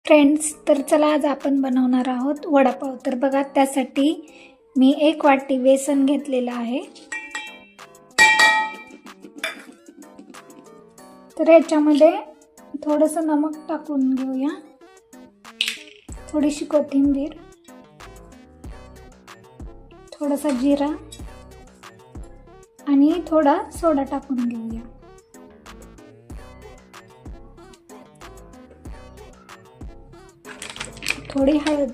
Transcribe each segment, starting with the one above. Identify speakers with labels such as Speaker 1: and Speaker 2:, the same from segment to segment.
Speaker 1: Friends, तर चला आज आपण बनवणार आहोत वडापाव. तर बघा, त्यासाठी मी 1 वाटी बेसन घेतलेलं आहे. तर याच्यामध्ये थोडंसं नमक टाकून घेऊया, थोडीशी कोथिंबीर, थोडासा जिरा आणि थोडा सोडा टाकून घेऊया. थोडी हळद,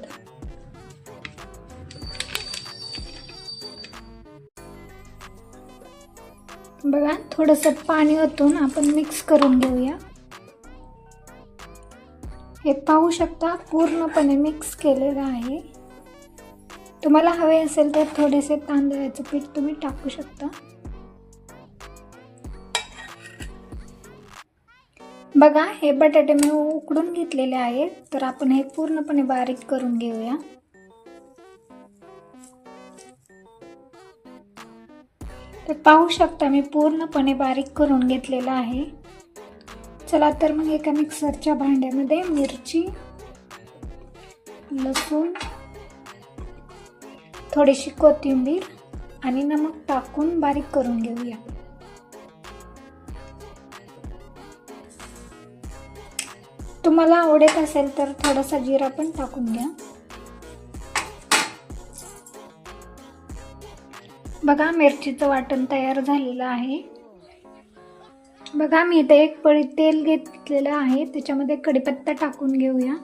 Speaker 1: बघा थोडंसं पाणी ओतून आपण मिक्स करून घेऊया. हे पाहू शकता पूर्णपणे मिक्स केलेलं आहे. तुम्हाला हवे असेल तर थोडेसे तांदळाचं पीठ तुम्ही टाकू शकता. बघा, हे बटाटे मी उकडून घेतलेले आहेत. तर आपण हे पूर्णपणे बारीक करून घेऊया. तर पाहू शकता मी पूर्णपणे बारीक करून घेतलेला आहे. चला तर मग एका मिक्सरच्या भांड्यामध्ये मिरची, लसूण, थोडीशी कोथिंबीर आणि नमक टाकून बारीक करून घेऊया. तुम्हाला आवडत असेल तर थोडासा जिरा पण टाकून घ्या. बघा, मिरचीचं वाटण तयार झालेलं आहे. बघा, मी इथे 1 पळी तेल घेतलेलं आहे. त्याच्यामध्ये कढीपत्ता टाकून घेऊया.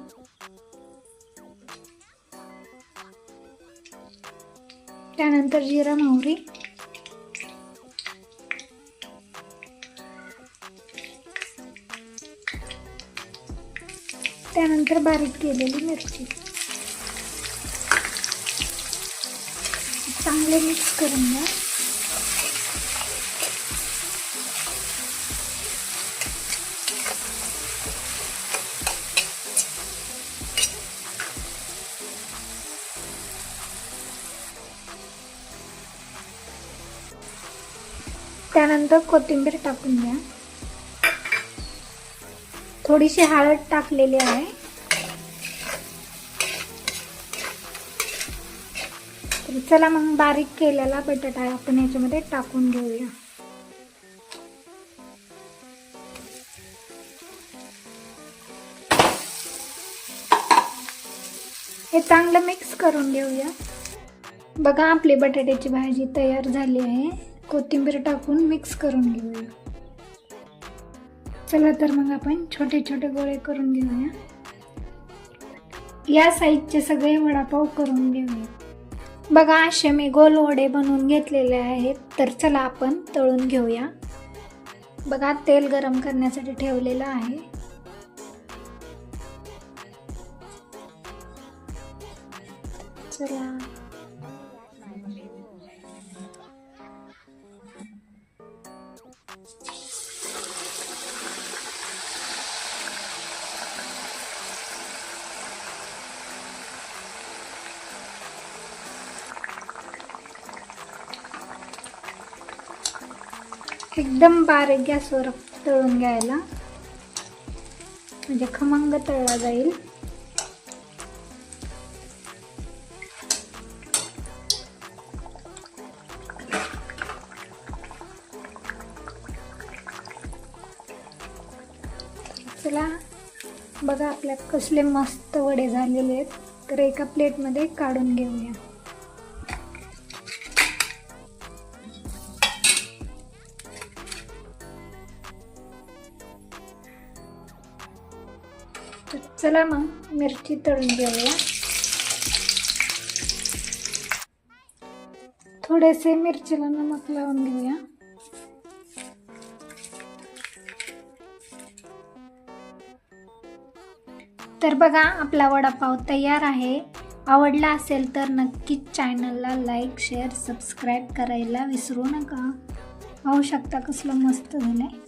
Speaker 1: त्यानंतर जिरा, मोहरी, त्यानंतर बारीक केलेली मिरची चांगले मिक्स करून घ्या. त्यानंतर कोथिंबीर टाकून घ्या. थोडीशी हळद टाकलेली आहे. तर चला मग बारीक केलेला बटाटा आपण याच्यामध्ये टाकून घेऊया. हे चांगलं मिक्स करून घेऊया. बघा, आपली बटाट्याची भाजी तयार झाली आहे. कोथिंबीर टाकून मिक्स करून घेऊया. चला तर मग आपण छोटे छोटे गोळे करून घेऊया. या साईजचे सगळे वडापाव करून घेऊया. बघा, असे मी गोल वडे बनवून घेतलेले आहेत. तर चला आपण तळून घेऊया. बघा, तेल गरम करण्यासाठी ठेवलेलं आहे. चला, एकदम बारीक गॅसवर तळून घ्यायला, म्हणजे खमंग तळला जाईल. चला, बघा आपल्या कसले मस्त वडे झालेले आहेत. तर एका प्लेटमध्ये काढून घेऊया. चला मग मिरची तळून घेऊया. थोडेसे मिरचीला नमक लावून घेऊया. तर बघा, आपला वडापाव तयार आहे. आवडला असेल तर नक्कीच चॅनलला लाईक, शेअर, सबस्क्राईब करायला विसरू नका. पाहू शकता कसलं मस्त झालंय.